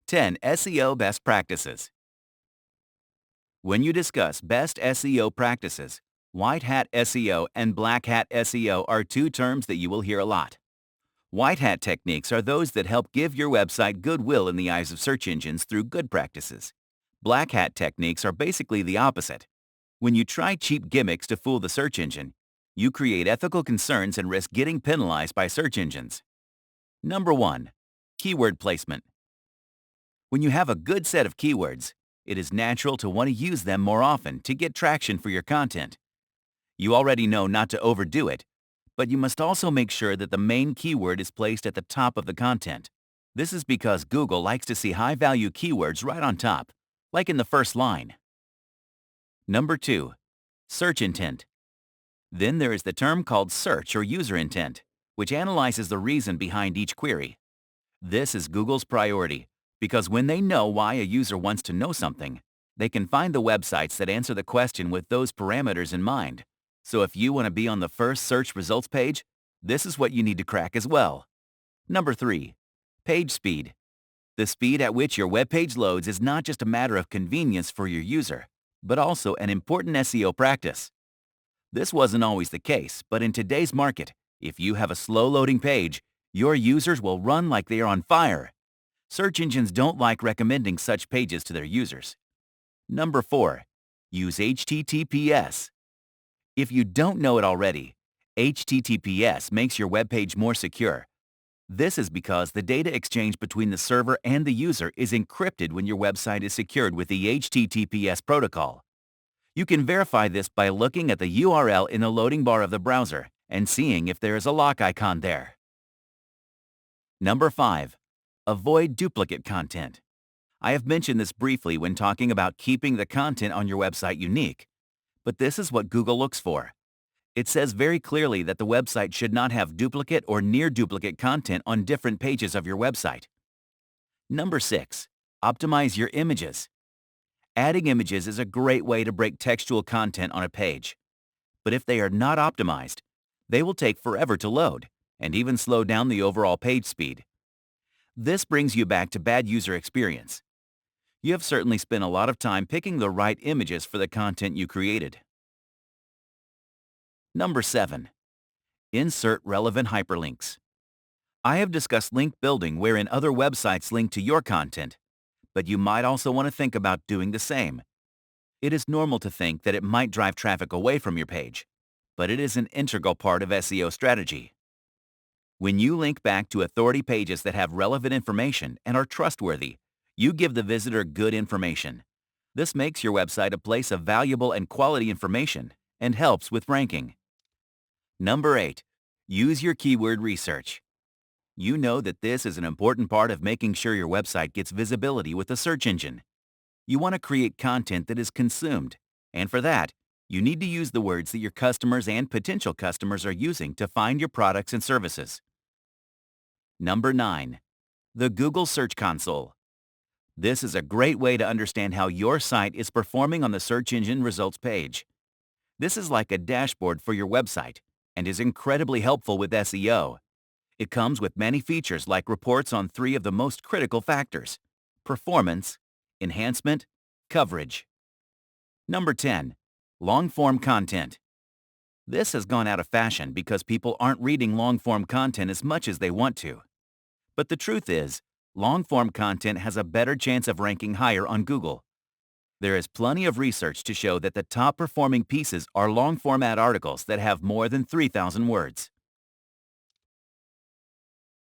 10 SEO Best Practices. When you discuss best SEO practices, white hat SEO and black hat SEO are two terms that you will hear a lot. White hat techniques are those that help give your website goodwill in the eyes of search engines through good practices. Black hat techniques are basically the opposite. When you try cheap gimmicks to fool the search engine, you create ethical concerns and risk getting penalized by search engines. Number 1. Keyword placement. When you have a good set of keywords, it is natural to want to use them more often to get traction for your content. You already know not to overdo it, but you must also make sure that the main keyword is placed at the top of the content. This is because Google likes to see high-value keywords right on top, like in the first line. Number 2. Search intent. Then there is the term called search or user intent, which analyzes the reason behind each query. This is Google's priority, because when they know why a user wants to know something, they can find the websites that answer the question with those parameters in mind. So if you want to be on the first search results page, this is what you need to crack as well. Number 3. Page speed. The speed at which your web page loads is not just a matter of convenience for your user, but also an important SEO practice. This wasn't always the case, but in today's market, if you have a slow-loading page, your users will run like they are on fire. Search engines don't like recommending such pages to their users. Number 4. Use HTTPS. If you don't know it already, HTTPS makes your web page more secure. This is because the data exchange between the server and the user is encrypted when your website is secured with the HTTPS protocol. You can verify this by looking at the URL in the loading bar of the browser and seeing if there is a lock icon there. Number 5. Avoid duplicate content. I have mentioned this briefly when talking about keeping the content on your website unique, but this is what Google looks for. It says very clearly that the website should not have duplicate or near duplicate content on different pages of your website. Number 6. Optimize your images. Adding images is a great way to break textual content on a page. But if they are not optimized, they will take forever to load and even slow down the overall page speed. This brings you back to bad user experience. You have certainly spent a lot of time picking the right images for the content you created. Number 7. Insert relevant hyperlinks. I have discussed link building wherein other websites link to your content, but you might also want to think about doing the same. It is normal to think that it might drive traffic away from your page, but it is an integral part of SEO strategy. When you link back to authority pages that have relevant information and are trustworthy, you give the visitor good information. This makes your website a place of valuable and quality information and helps with ranking. Number 8. Use your keyword research. You know that this is an important part of making sure your website gets visibility with the search engine. You want to create content that is consumed, and for that, you need to use the words that your customers and potential customers are using to find your products and services. Number 9. The Google Search Console. This is a great way to understand how your site is performing on the search engine results page. This is like a dashboard for your website and is incredibly helpful with SEO. It comes with many features like reports on 3 of the most critical factors: performance, enhancement, coverage. Number 10. Long-form content. This has gone out of fashion because people aren't reading long-form content as much as they want to. But the truth is, long-form content has a better chance of ranking higher on Google. There is plenty of research to show that the top-performing pieces are long-format articles that have more than 3,000 words.